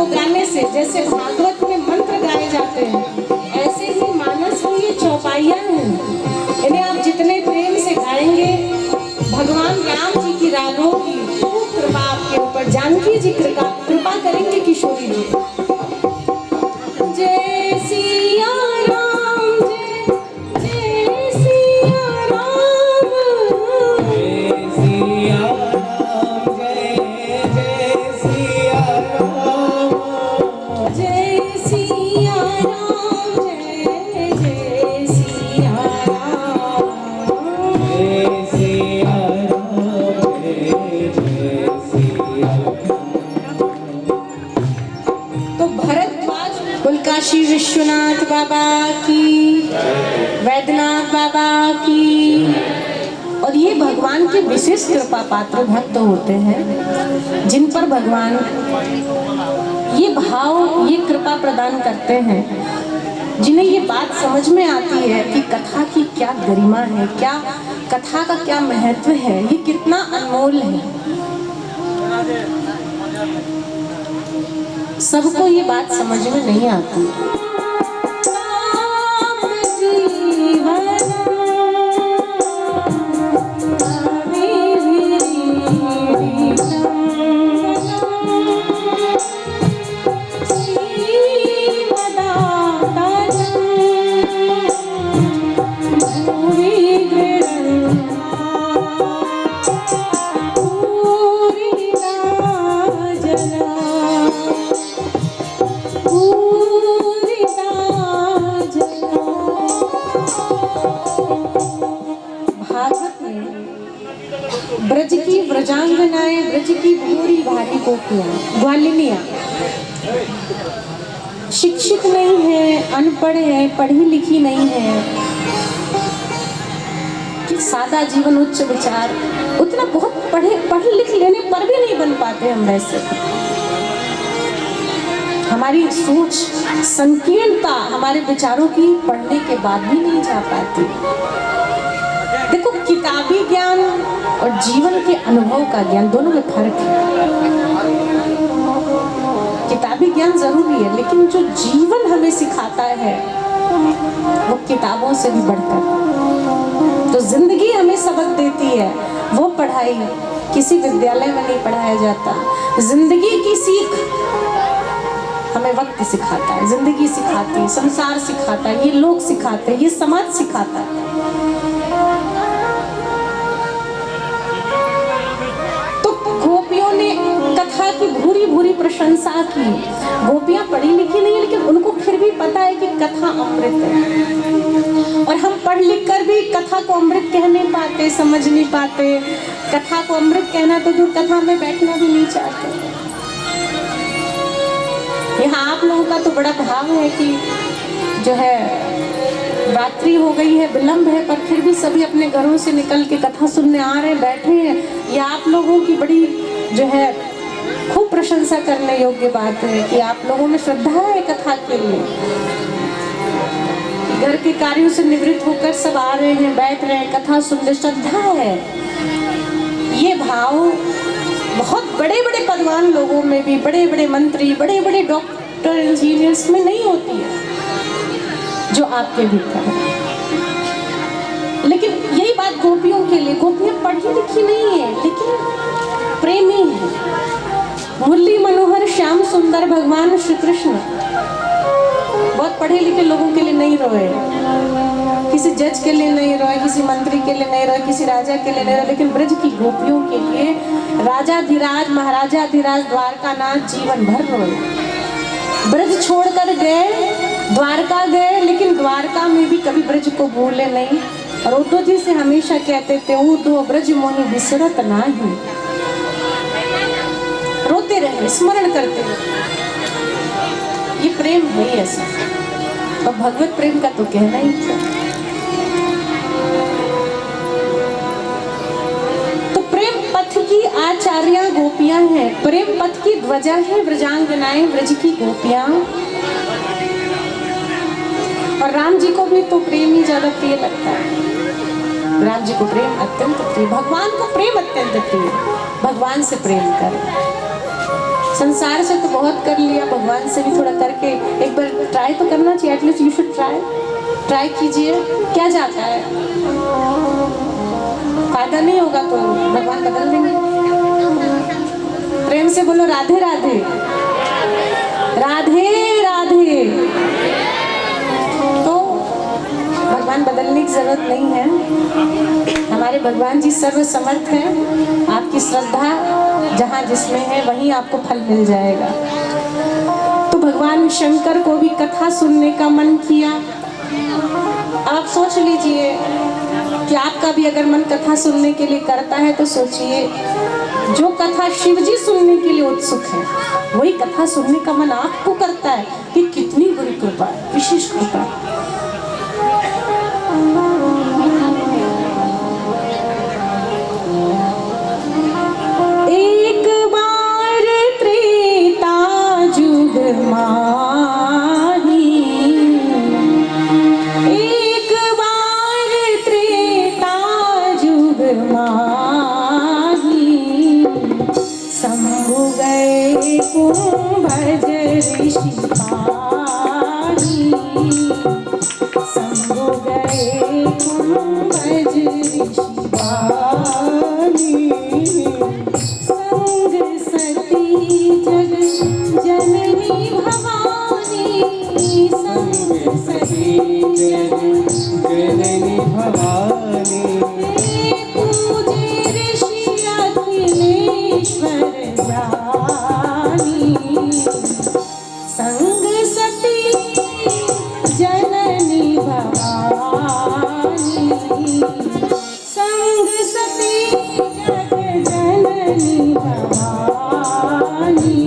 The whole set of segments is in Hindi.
को गाने से, जैसे भागवत में मंत्र गाए जाते हैं, ऐसे ही मानस में ये चौपाइयाँ हैं। इन्हें आप जितने प्रेम से गाएंगे, भगवान राम जी की रागों की खूब कृपा आपके ऊपर, जानकी जी कृपा करेंगे किशोरी जी। जय सिया राम, जय जय सिया राम, जय सिया राम, जय जय सिया राम, जय सिया राम, जय जय सिया राम, जय सिया राम, जय जय सिया राम। तो भरद्वाज काशी विश्वनाथ बाबा की, वैद्यनाथ बाबा की, और ये भगवान के विशेष कृपा पात्र भक्त होते हैं, जिन पर भगवान ये भाव, ये कृपा प्रदान करते हैं, जिन्हें ये बात समझ में आती है कि कथा की क्या गरिमा है, क्या कथा का क्या महत्व है, ये कितना अनमोल है। सबको ये बात समझ में नहीं आती। ब्रज की व्रजांगनाएं, ब्रज की भूरी भारी गोपियां, ग्वालिनियां शिक्षित नहीं है, अनपढ़ है, पढ़ी लिखी नहीं है, कि सादा जीवन उच्च विचार, उतना बहुत पढ़ लिख लेने पर भी नहीं बन पाते हम वैसे। हमारी सोच संकीर्णता हमारे विचारों की पढ़ने के बाद भी नहीं जा पाती। देखो, किताबी ज्ञान और जीवन के अनुभव का ज्ञान, दोनों में फर्क है। किताबी ज्ञान जरूरी है, लेकिन जो जीवन हमें सिखाता है वो किताबों से भी बढ़कर, तो जिंदगी हमें सबक देती है, वो पढ़ाई किसी विद्यालय में नहीं पढ़ाया जाता। जिंदगी की सीख हमें वक्त सिखाता है, जिंदगी सिखाती है, संसार सिखाता है, ये लोग सिखाते हैं, ये समाज सिखाता है। कथा की भूरी भूरी प्रशंसा की। गोपियां पढ़ी लिखी नहीं है, लेकिन उनको फिर भी पता है कि कथा अमृत है, और हम पढ़ लिख कर भी कथा को अमृत कह नहीं पाते, समझ नहीं पाते। कथा को अमृत कहना तो दूर, कथा में बैठना भी नहीं चाहते। यहाँ आप लोगों का तो बड़ा भाव है कि जो है रात्रि हो गई है, विलंब है, पर फिर भी सभी अपने घरों से निकल के कथा सुनने आ रहे हैं, बैठे हैं। ये आप लोगों की बड़ी जो है खूब प्रशंसा करने योग्य बात है कि आप लोगों में श्रद्धा है कथा के लिए। घर के कार्यों से निवृत्त होकर सब आ रहे हैं, बैठ रहे हैं, कथा सुन रहे, श्रद्धा है। ये भाव बहुत बड़े बड़े पदवान लोगों में भी, बड़े बड़े मंत्री, बड़े बड़े डॉक्टर, इंजीनियर्स में नहीं होती है जो आपके भीतर है। लेकिन यही बात गोपियों के लिए, गोपियां पढ़ी लिखी नहीं है, लेकिन प्रेमी है। मुरली मनोहर श्याम सुंदर भगवान श्री कृष्ण बहुत पढ़े लिखे लोगों के लिए नहीं रोए, किसी जज के लिए नहीं रोए, किसी मंत्री के लिए नहीं रोए, किसी राजा के लिए नहीं रोए, लेकिन ब्रज की गोपियों के लिए राजाधिराज महाराजाधिराज द्वारकानाथ जीवन भर रोए। ब्रज छोड़कर गए, द्वारका गए, लेकिन द्वारका में भी कभी ब्रज को भूले नहीं। और उद्धव जी से हमेशा कहते थे, उद्धव ब्रज मोहि बिसरत नाही, रोते रहे, स्मरण करते रहे। ये प्रेम है ऐसा, और भगवत प्रेम का तो कहना ही था। तो प्रेम पथ की आचार्या गोपियां हैं, प्रेम पथ की ध्वजा है व्रजांगनाएं, ब्रज की गोपियां। और राम जी को भी तो प्रेम ही ज्यादा प्रिय लगता है। राम जी को प्रेम अत्यंत प्रिय, भगवान को प्रेम अत्यंत प्रिय, भगवान से प्रेम कर। संसार से तो बहुत कर लिया, भगवान से भी थोड़ा करके एक बार ट्राई तो करना चाहिए। एटलीस्ट यू शुड ट्राई कीजिए, क्या जाता है, फायदा नहीं होगा तो भगवान बदल देंगे। प्रेम से बोलो राधे राधे, राधे राधे। तो भगवान बदलने की जरूरत नहीं है, हमारे भगवान जी सर्व समर्थ हैं। आपकी श्रद्धा जहाँ जिसमें है वहीं आपको फल मिल जाएगा। तो भगवान शंकर को भी कथा सुनने का मन किया। आप सोच लीजिए कि आपका भी अगर मन कथा सुनने के लिए करता है तो सोचिए, जो कथा शिव जी सुनने के लिए उत्सुक है वही कथा सुनने का मन आपको करता है, कि कितनी बड़ी कृपा है, विशेष कृपा। एक बार त्रेता जुग माही, एक बार त्रेता जुग माही, शंभु गए कुंभज ऋषि पाही, शंभु गए कुंभज ऋषि पाही, संग सती जग जननी भवानी, संग सती जननी भवानी, पूजे ऋषि अखिलेश्वर जानी, संग सती जननी भवानी, संग सती जग जननी भवानी,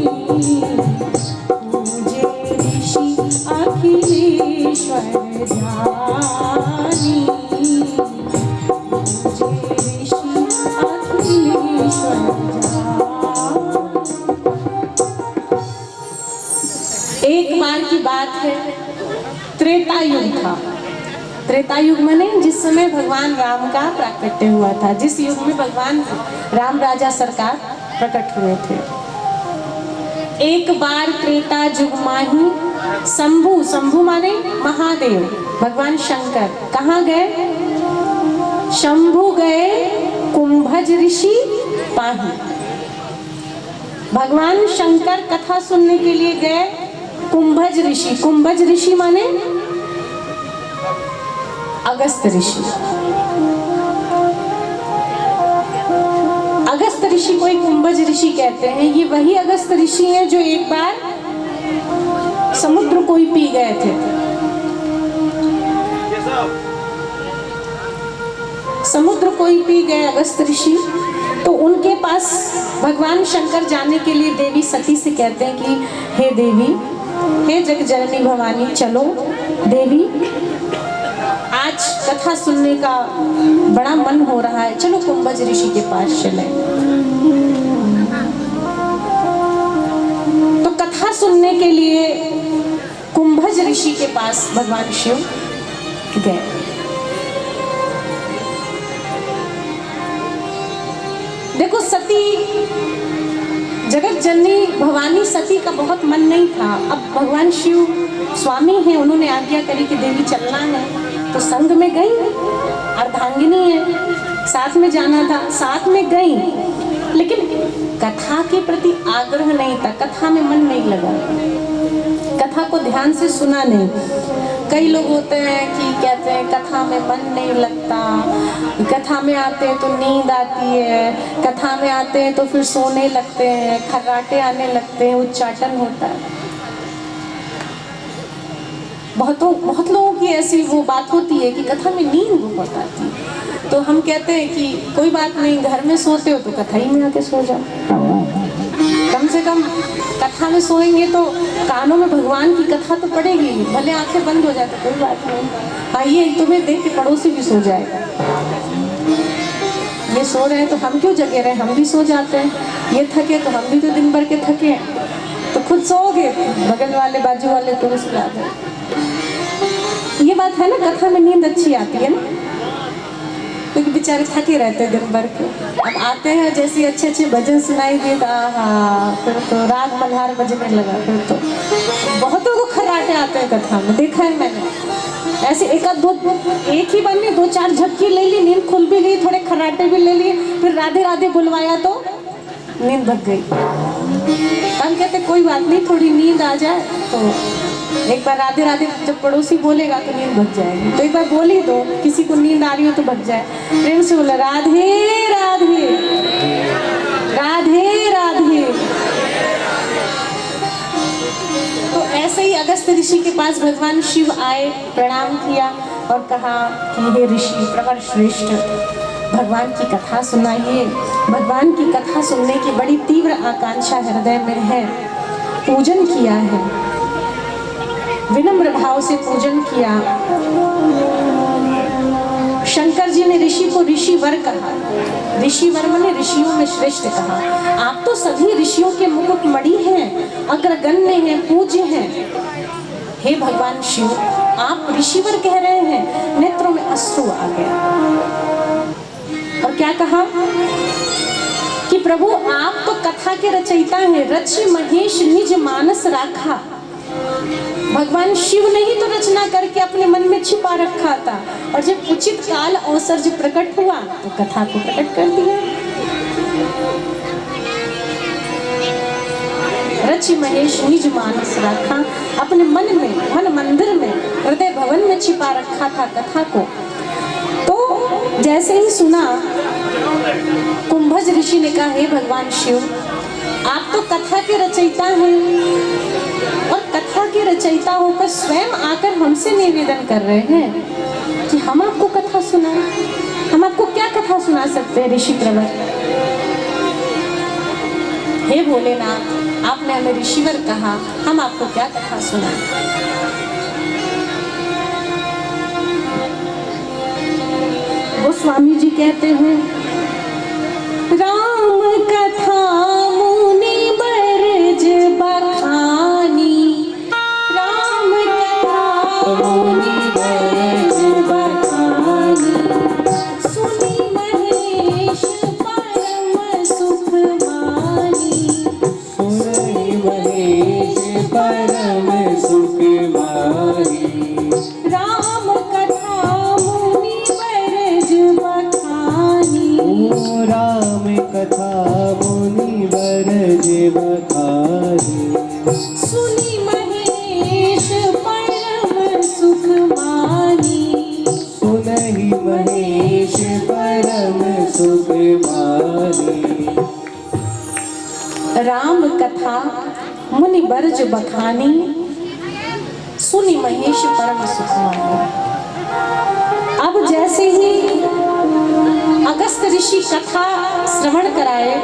पूजे ऋषि अखिलेश्वर जानी, पूजे ऋषि अखिलेश्वर जानी। एक बार की बात है, त्रेता युग था। त्रेता युग माने जिस समय भगवान राम का प्राकट्य हुआ था, जिस युग में भगवान राम राजा सरकार प्रकट हुए थे। एक बार त्रेता युग माही, शंभु, शंभु माने महादेव, भगवान शंकर कहाँ गए? शंभु गए कुंभज ऋषि पाही। भगवान शंकर कथा सुनने के लिए गए कुंभज ऋषि। कुंभज ऋषि माने अगस्त ऋषि। अगस्त ऋषि को ही कुंभज ऋषि कहते हैं। ये वही अगस्त ऋषि हैं जो एक बार समुद्र को ही पी गए थे। समुद्र को ही पी गए अगस्त ऋषि। तो उनके पास भगवान शंकर जाने के लिए देवी सती से कहते हैं कि हे देवी, हे जग जननी भवानी, चलो देवी, आज कथा सुनने का बड़ा मन हो रहा है, चलो कुंभज ऋषि के पास चले। तो कथा सुनने के लिए कुंभज ऋषि के पास भगवान शिव गए। देखो, सती जगत जननी भवानी सती का बहुत मन नहीं था। अब भगवान शिव स्वामी हैं, उन्होंने आज्ञा करी कि देवी चलना है, तो संग में गई। अर्धांगिनी है, साथ में जाना था, साथ में गई, लेकिन कथा के प्रति आग्रह नहीं था, कथा में मन नहीं लगा, कथा को ध्यान से सुना नहीं। कई लोग होते हैं कि कहते हैं कथा में मन नहीं लगता, कथा में आते हैं तो नींद आती है, कथा में आते हैं तो फिर सोने लगते हैं, खर्राटे आने लगते हैं, उच्चाटन होता है। बहुत लोगों की ऐसी वो बात होती है कि कथा में नींद बहुत आती है। तो हम कहते हैं कि कोई बात नहीं, घर में सोते हो तो कथा ही में आके सो जाओ। कम से कम कथा में सोएंगे तो कानों में भगवान की कथा तो पड़ेगी, भले आंखें बंद हो जाए तो कोई बात नहीं। हाँ, ये तुम्हें देख के पड़ोसी भी सो जाएगा। ये सो रहे हैं तो हम क्यों जगे रहे, हम भी सो जाते हैं। ये थके तो हम भी तो दिन भर के थके हैं, तो खुद सोओगे, बगल वाले बाजू वाले तो सुला दो। ये बात है ना, कथा में नींद अच्छी आती है ना। क्योंकि बेचारे थके रहते हैं दिन भर के। अब आते हैं जैसे अच्छे अच्छे भजन सुनाई दे, फिर तो राग मल्हार बजने लगा। फिर तो बहुतों को खर्राटे आते हैं कथा में, देखा है मैंने। ऐसे एक ही बार में 2-4 झपकी ले ली, नींद खुल भी गई, थोड़े खर्राटे भी ले लिए, फिर राधे राधे बुलवाया तो नींद भग गई। हम कहते कोई बात नहीं, थोड़ी नींद आ जाए तो एक बार राधे राधे जब पड़ोसी बोलेगा तो नींद भग जाएगी। तो एक बार बोल ही दो, किसी को नींद आ रही हो तो भग जाए। प्रेम से बोला राधे राधे राधे राधे। तो ऐसे ही अगस्त ऋषि के पास भगवान शिव आए, प्रणाम किया और कहा कि हे ऋषि प्रवर श्रेष्ठ, भगवान की कथा सुनाइए। भगवान की कथा सुनने की बड़ी तीव्र आकांक्षा हृदय में है। पूजन किया है, विनम्र भाव से पूजन किया। शंकर जी ने ऋषि को ऋषिवर कहा। ऋषिवर माने ऋषियों में श्रेष्ठ कहा। आप तो सभी ऋषियों के मुकुटमणि हैं, अग्रगण्य हैं, पूज्य हैं। हे भगवान शिव, आप ऋषिवर कह रहे हैं। नेत्रों में अश्रु आ गया और क्या कहा कि प्रभु आप तो कथा के रचयिता हैं। रचि महेश निज मानस राखा। भगवान शिव ने ही तो रचना करके अपने मन में छिपा रखा था, और जब उचित काल अवसर जब प्रकट हुआ तो कथा को प्रकट कर दिया। रचि महेश निज मानस राखा, अपने मन में, मन मंदिर में, हृदय भवन में छिपा रखा था कथा को। तो जैसे ही सुना, कुंभज ऋषि ने कहा हे भगवान शिव, आप तो कथा के रचयिता हैं और कथा के रचयिता होकर स्वयं आकर हमसे निवेदन कर रहे हैं कि हम आपको कथा सुनाएं। हम आपको क्या कथा सुना सकते हैं ऋषि प्रवर? हे भोलेनाथ, आपने हमें ऋषिवर कहा, हम आपको क्या कथा सुनाएं? वो स्वामी जी कहते हैं राम कथा मुनि बरज बखानी। राम कथा मुनि बरज बखानी। सुनी महेश परम सुख मानी। सुनी महेश परम सुख मानी। राम कथा मुनि बरज बखानी। राम कथा मुनि बरज बखानी। सुनी महेश परम सुख मानी। सुनहि महेश परम सुख मानी। राम कथा मुनि बरज बखानी। सुनी महेश परम सुख मानी। अब जैसे ही अगस्त ऋषि कथा श्रवण कराए,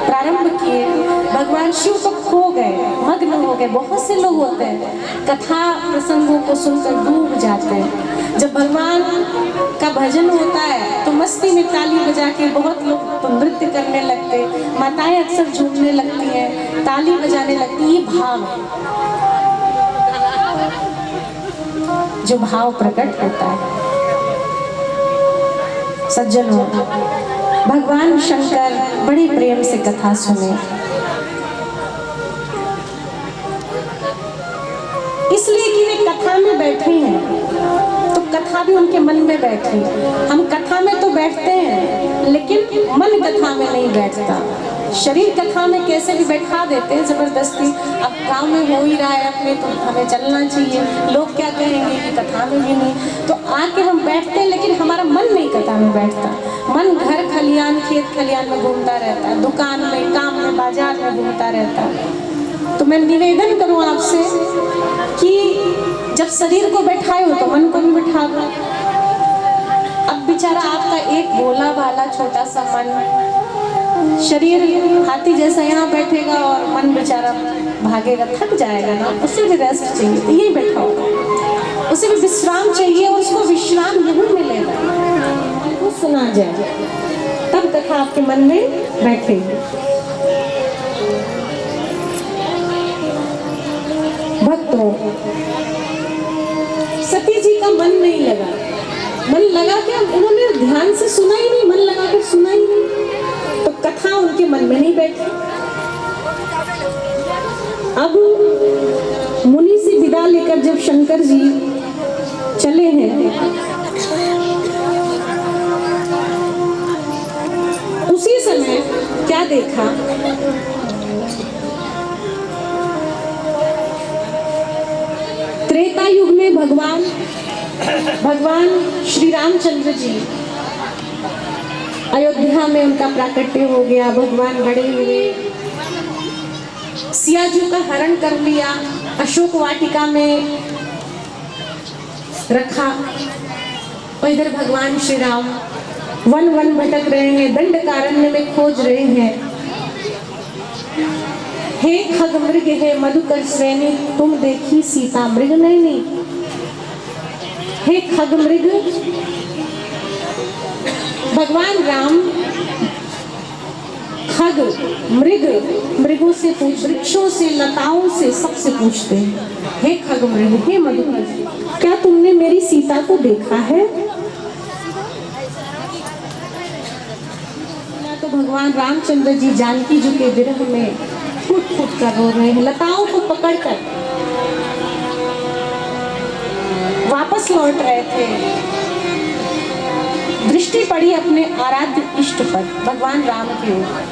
प्रारंभ किए, भगवान शिव तो खो गए, मग्न हो गए। बहुत से लोग होते हैं कथा प्रसंगों को सुनकर डूब जाते हैं। जब भगवान का भजन होता है तो मस्ती में ताली बजा के बहुत लोग तो नृत्य करने लगते, माताएं अक्सर झूमने लगती हैं, ताली बजाने लगती। ये भाव है, जो भाव प्रकट होता है। सज्जनों, भगवान शंकर बड़े प्रेम से कथा सुने, इसलिए कि वे कथा में बैठे हैं तो कथा भी उनके मन में बैठी। हम कथा में तो बैठते हैं लेकिन मन कथा में नहीं बैठता। शरीर कथा में कैसे भी बैठा देते हैं जबरदस्ती। अब गांव में हो ही रहा है अपने, तो हमें चलना चाहिए, लोग क्या कहेंगे कि कथा में भी नहीं। तो आके हम बैठते हैं लेकिन हमारा मन नहीं कथा में बैठता। मन घर खलियान, खेत खलियान में घूमता रहता है, दुकान में, काम में, बाजार में घूमता रहता है। तो मैं निवेदन करूँ आपसे कि जब शरीर को बैठाए हो तो मन को भी बैठा दो। अब बेचारा आपका एक भोला भाला छोटा सा मन, शरीर हाथी जैसा यहाँ बैठेगा और मन बेचारा भागेगा, थक जाएगा ना। उसे भी रेस्ट चाहिए, तो यही बैठा होगा, उसे भी विश्राम चाहिए और उसको विश्राम यही मिलेगा, वो सुना जाए, तब कथा आपके मन में बैठेगी। भक्तों, सती जी का मन नहीं लगा, मन लगा के उन्होंने ध्यान से सुना ही नहीं, मन लगा के सुना ही नहीं, तो कथा उनके मन में नहीं बैठी। अब मुनि से विदा लेकर जब शंकर जी चले हैं, उसी समय क्या देखा, त्रेता युग में भगवान श्री रामचंद्र जी अयोध्या में उनका प्राकट्य हो गया। भगवान बड़े हुए, सियाजू का हरण कर लिया, अशोक वाटिका में रखा। और इधर भगवान श्री राम वन वन भटक रहे हैं, दंडकारण्य में खोज रहे हैं। हे खग मृग है मधुकर श्रेणी, तुम देखी सीता मृग नैनी। हे खग मृग, भगवान राम खग मृग, मृगों से पूछ, वृक्षों से, लताओं से, सबसे पूछते हैं, हे खग मृग, हे मधुकर, क्या तुमने मेरी सीता को देखा है? तो भगवान रामचंद्र जी जानकी जी के विरह में फूट फूट कर रो रहे हैं। लताओं को पकड़कर वापस लौट रहे थे। दृष्टि पड़ी अपने आराध्य इष्ट पर, भगवान राम के ऊपर।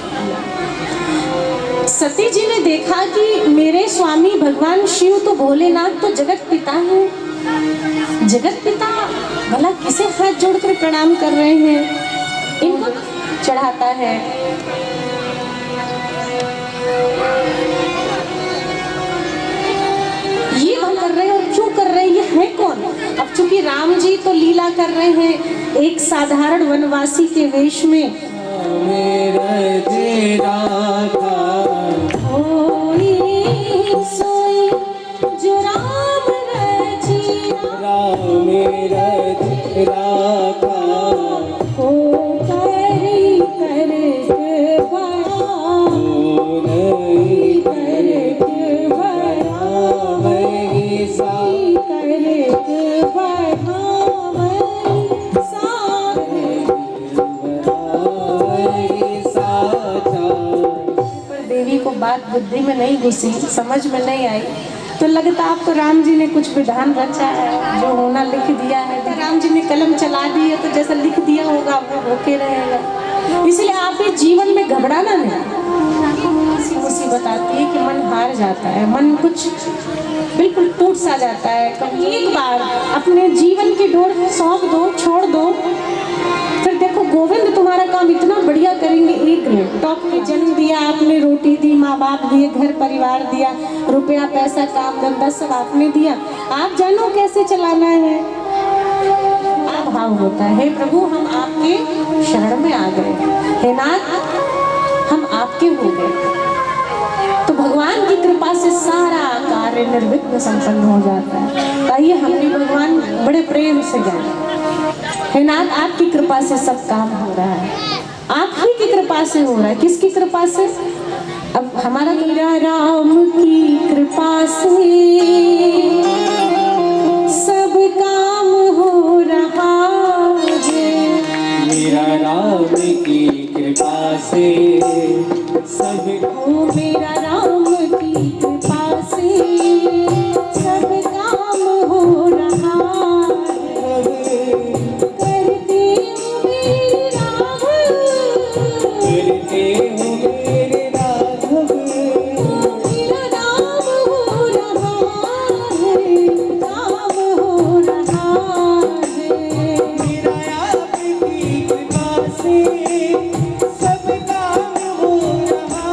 सती जी ने देखा कि मेरे स्वामी भगवान शिव तो भोलेनाथ तो जगत पिता है, जगत पिता भला किसे हाथ जोड़कर प्रणाम कर रहे हैं, इनको चढ़ाता है। ये हम कर रहे हैं, और क्यों कर रहे हैं, ये है कौन? अब चूंकि राम जी तो लीला कर रहे हैं एक साधारण वनवासी के वेश में। सोई जो राम रचिया, राम रच राखा, हो करी करक बड़ा, हो नहीं करक बड़ा, वही सा करक बड़ा, वही सा वही साचा। पर देवी को बात बुद्धि में नहीं घुसी, समझ में नहीं आई, तो लगता आपको राम जी ने कुछ विधान रचा है, जो होना लिख दिया है। तो राम जी ने कलम चला दी है, तो जैसा लिख दिया होगा वो होके रहेगा। इसलिए आप भी जीवन में घबराना नहीं। ऐसी मुसीबत आती है कि मन हार जाता है, मन कुछ बिल्कुल टूट सा जाता है। कभी एक बार अपने जीवन की डोर सौंप दो, छोड़ दो, फिर देखो गोविंद तुम्हारा काम इतना बढ़िया करेंगे। एक टॉप में जन्म दिया आपने, रोटी दी, माँ बाप दिए, घर परिवार दिया, रुपया पैसा काम धंधा सब आपने दिया, आप जानो कैसे चलाना है। आप भाव होता है, हे प्रभु हम आपके शरण में आ गए, हे नाथ हम आपके हो गए। तो भगवान की कृपा से सारा कार्य निर्विघ्न संपन्न हो जाता है। आइए हम भी भगवान बड़े प्रेम से गए, हे नाथ आपकी कृपा से सब काम हो रहा है, आप ही की कृपा से हो रहा है। किसकी कृपा से? अब हमारा मेरा राम की कृपा से सब काम हो रहा है, मेरा राम की कृपा से सब, ओ मेरा राम की कृपा से सब काम हो रहा है। करते हो मेरे राघव, करते हो मेरे राघव, मेरा राम हो रहा है, काम हो रहा है। मेरा आपकी कृपा से सब काम हो रहा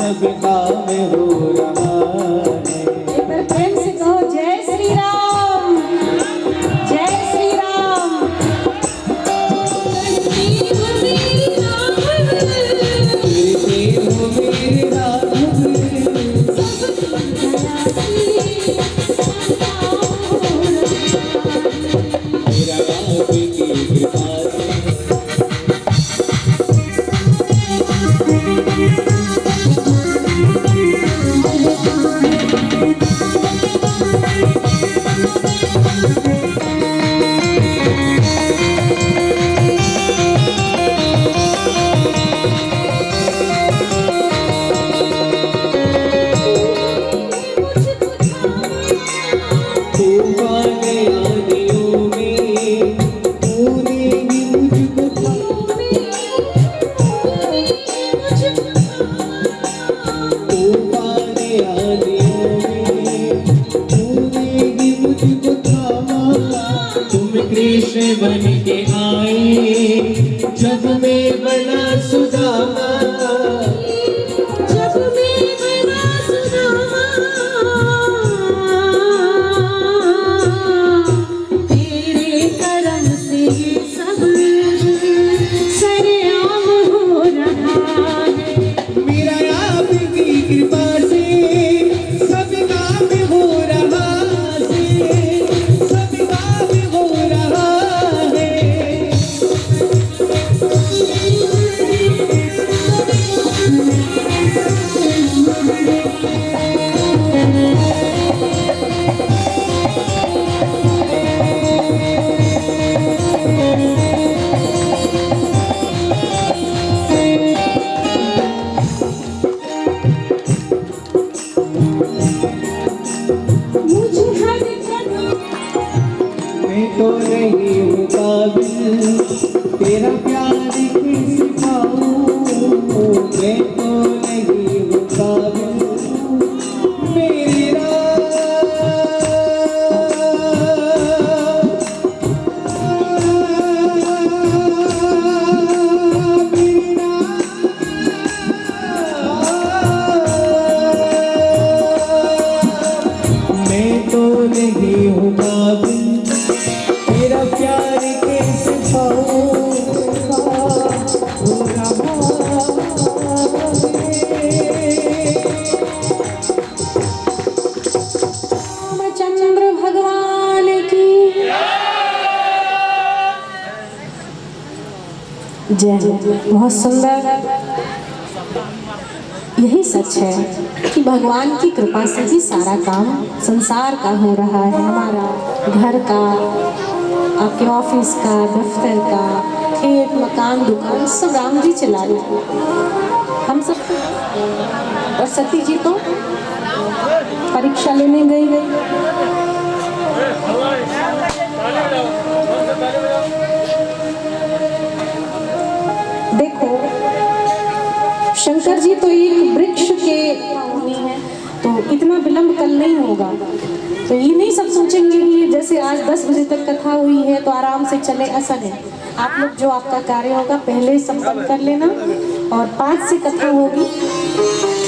सब काम हो रहा है। एक बार प्रेम से कहो जय श्री राम, जय श्री राम। गिरते हो मेरे राघव, मेरा आपकी कृपा से तूफान आंधियों में तूने ही मुझको तूफान आंधियों में तूने ही मुझको थामा। तुम कृष्ण बन के आए जग में बना सुदामा। जग में बना सुदामा, तेरे करम से सब सरेआम हो रहा है। मेरा आपकी कृपा से सब काम हो रहा है, सब काम हो रहा है। मुझे हर कदम मैं तो नहीं हूँ काबिल तेरा प्यार किसी पाऊँ। मैं तो नहीं हूँ काबिल मेरी मैं तो नहीं हूँ काबिल तेरा प्यार कैसे पाऊँ। हो रहा रामचंद्र भगवान की जय। बहुत सुंदर। यही सच है कि भगवान की कृपा से ही सारा काम संसार का हो रहा है। हमारा घर का, आपके ऑफिस का, दफ्तर का, खेत मकान दुकान सब राम जी चला रहे हैं। हम सब और सती जी तो परीक्षा लेने गई। देखो शंकर जी तो एक वृक्ष के मुनि हैं, तो इतना विलंब कल नहीं होगा। तो ये नहीं सब सोचेंगे कि जैसे आज 10 बजे तक कथा हुई है तो आराम से चले, ऐसा नहीं। आप लोग जो आपका कार्य होगा पहले संपन्न कर लेना और 5 से कथा होगी,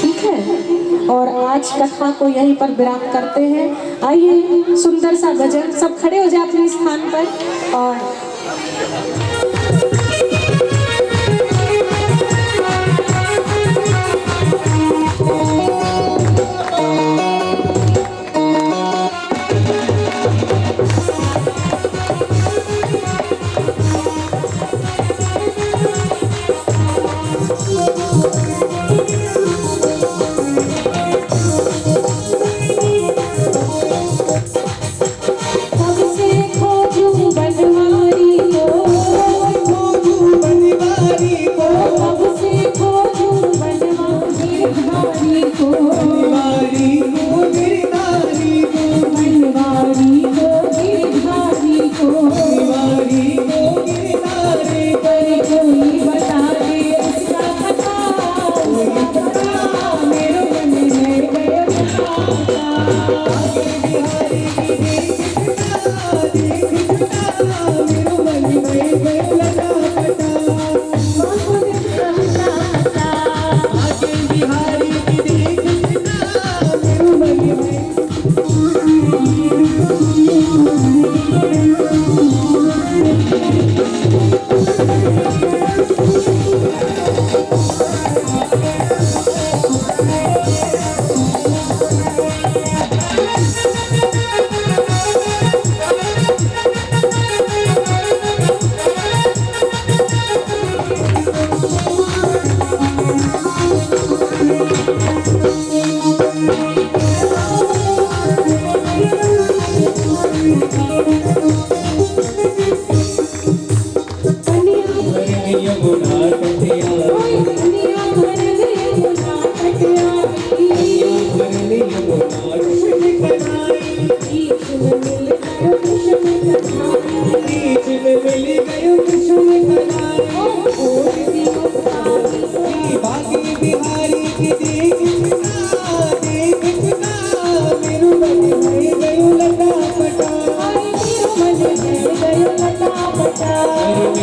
ठीक है। और आज कथा को यहीं पर विराम करते हैं। आइए सुंदर सा भजन, सब खड़े हो जाए अपने स्थान पर और कब से खोजूं बनवारी को।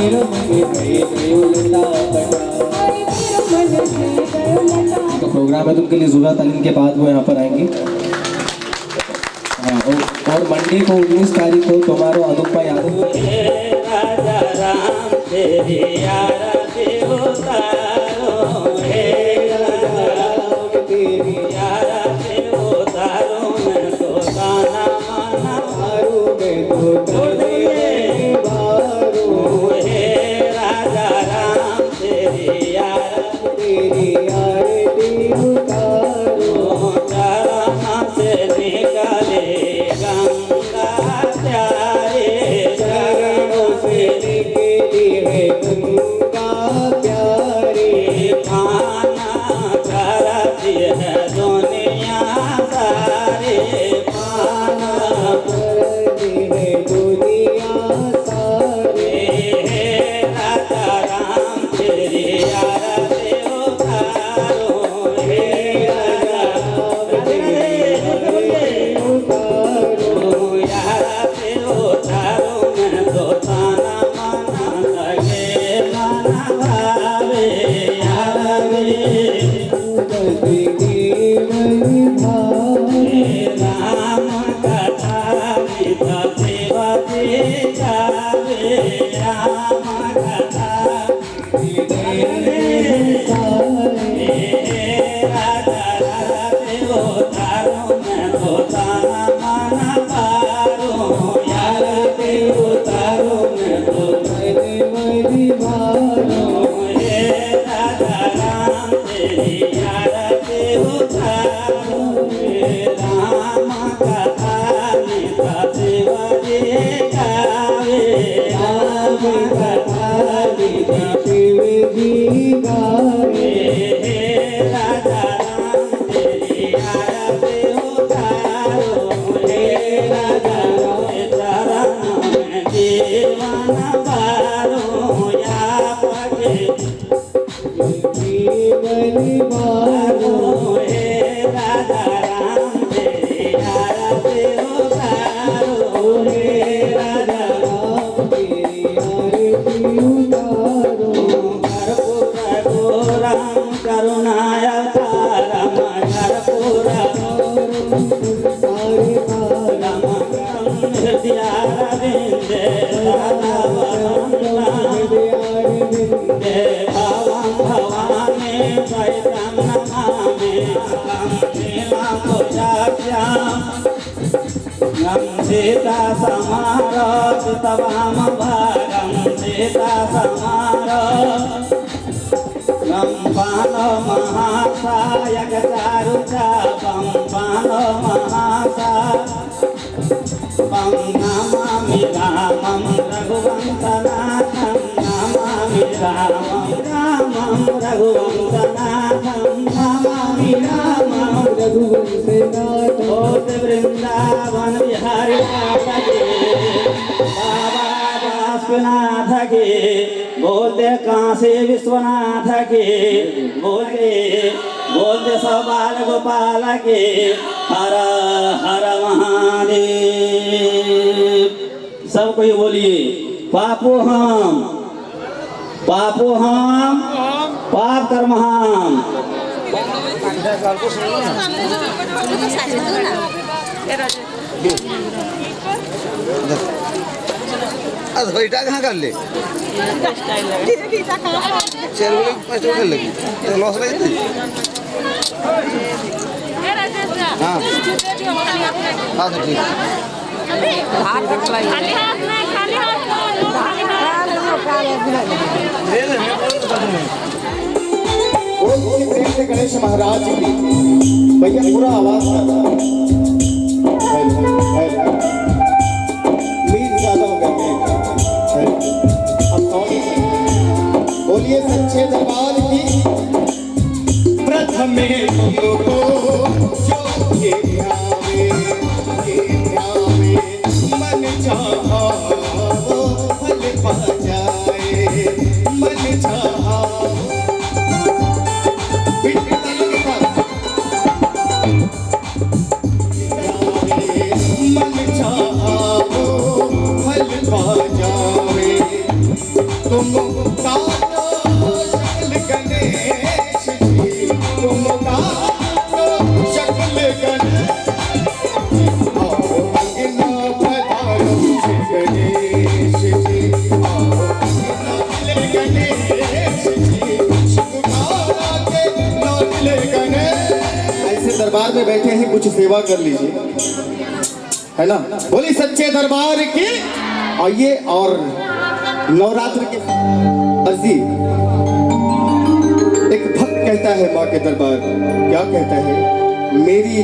मेरो मन गए गयो लटा तो प्रोग्राम है तो उनके लिए ज़ुरा तालीम के बाद वो यहाँ पर आएंगे। हाँ, और मंडे को 19 तारीख को तुम्हारो अनुपमा यादव राजा राम तेरी आरती उतारो, हे राजा राम तेरी आरती उतारो, मैं तो गाना माना मारू मैं तो तेरे बारू हे राजा राम तेरी आरती उतारो, चरण से निकले गंगा प्यारे, चरणों से निकली है गंगा प्यारी पाना करती है दुनिया सारी, पाना करती है दुनिया सारी हे राजा राम तेरी आरती उतारो, हे राजा आरती उतारो, मैं तो ताना माना लगे माना भावे राम कथा मिथा सेवते जावे, राम कथा राजा राधे उतारो, मैं तो ताना माना पारो, आरती उतारो, मैं तो हे राजा राम तेरी आरती उतारो, हे राम कथा मिथा सेवते गावे, राम कथा मिथा शिव जी गावे हे राजा राम तेरी आरती उतारो, हे राजा राम चरण में जीवन बारो, या पगे जीवन बारो हे राजा राम तेरी आरती उतारो, हे राजा राम तेरी आरती उतारो कर्पूरगौरं करुणावतारं, सारे कर्पूरगौरं हृदयारविन्दे भावं भवामि द्वैतं नमामि, सीता समारोह तवाम भागं सीता समारोह पानो महासायक चारु चापं पानो महासा नमामि रामं रघुवंशनाथं, नमामि रामं रघुवंशनाथं, नमामि रामं रघुवंशनाथ बोध वृंदावन बिहारी नाथ के, बाबा बासुनाथ के, बोलते काशी विश्वनाथ के, बोलते सबाल गोपाल के, हर हर महादेव। सब कोई बोलिए पापो हम पाप कर्म हम। घईटा कहाँ कर ले चल बोले लगी तो लॉस लगी हाँ हाँ तो ठीक प्रेम से गणेश महाराज की भैया पूरा आवाज मीर ज्यादा हो गया अब बोलिए सच्चे दरबार की प्रथम को जो ये ध्यावे मन चाहा वो फल पा जाए मन चाहा मन चाहो फल पा जावे तुम दिल गने आओ अंगना पधारो श्री गणेश जी आओ अंगना दिल गणेश जी शिवकारा के लो दिल गणेश। ऐसे दरबार में बैठे हैं, कुछ सेवा कर लीजिए, है ना। बोली सच्चे दरबार की। आइए और नवरात्र के अर्जी एक भक्त कहता है माँ के दरबार, क्या कहता है? मेरी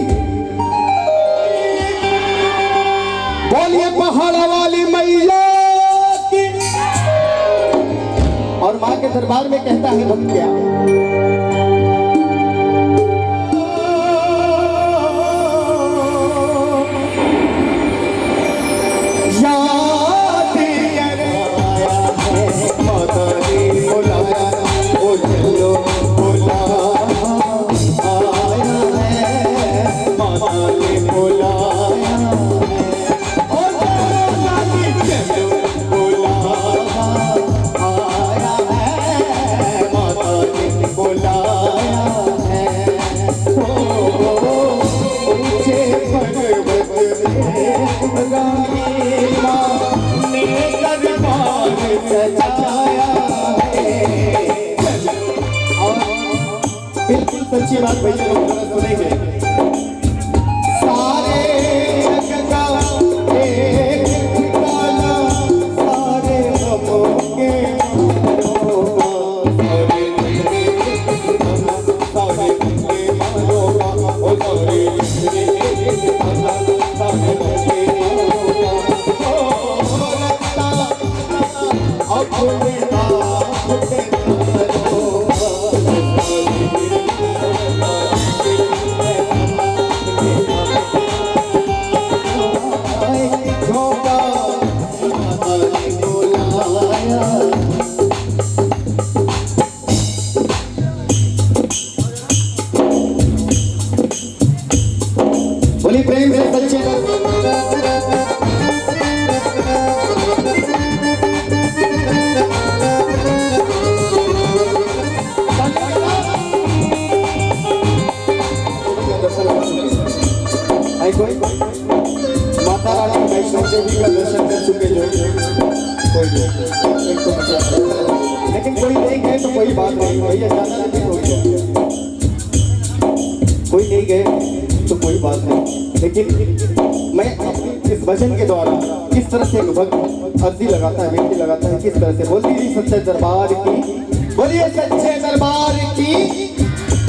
बोलिए पहाड़ा वाली मैया की। और माँ के दरबार में कहता है भक्त क्या? बिल्कुल सच्ची बात भैया लोग जरा सुनेंगे। सारे जग का एक ठिकाना, सारे गमों के बोली प्रेम से सच्चे कोई माता रानी वैष्णव देवी का दर्शन कर चुके जो कोई लेकिन कोई नहीं गए तो कोई बात नहीं, भैया ज्यादा नहीं हो गया। कोई नहीं गए तो कोई बात नहीं, लेकिन मैं इस भजन के द्वारा किस तरह से एक भक्त अर्जी लगाता है, व्यक्ति लगाता है, किस तरह से बोलती है सच्चे दरबार की। बोलिए सच्चे दरबार की,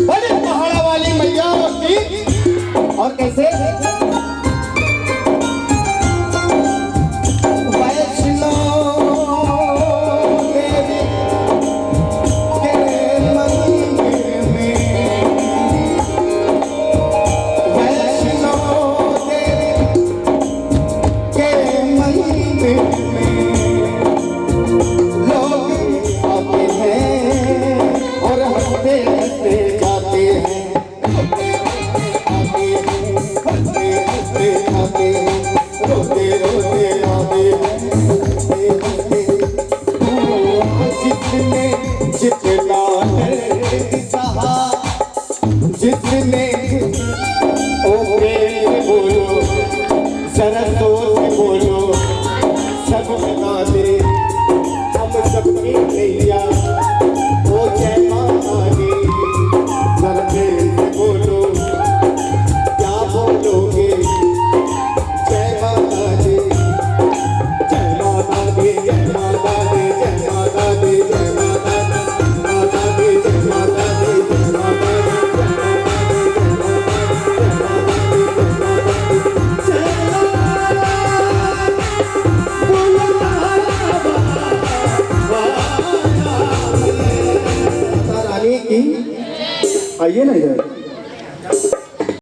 बोलिए पहाड़ा वाली मैया की। और कैसे जिसने ओ प्रेम बोलो सरसों से बोलो सब बता दे हम सबकी नैया ओ जय माता दी। जरा प्रेम से बोलो क्या बोलोगे? जय माता दी, जय माता दी, जय माता दी, जय माता दी, जय माता दी, जय माता दी, जय माता दी। आइए ना इधर।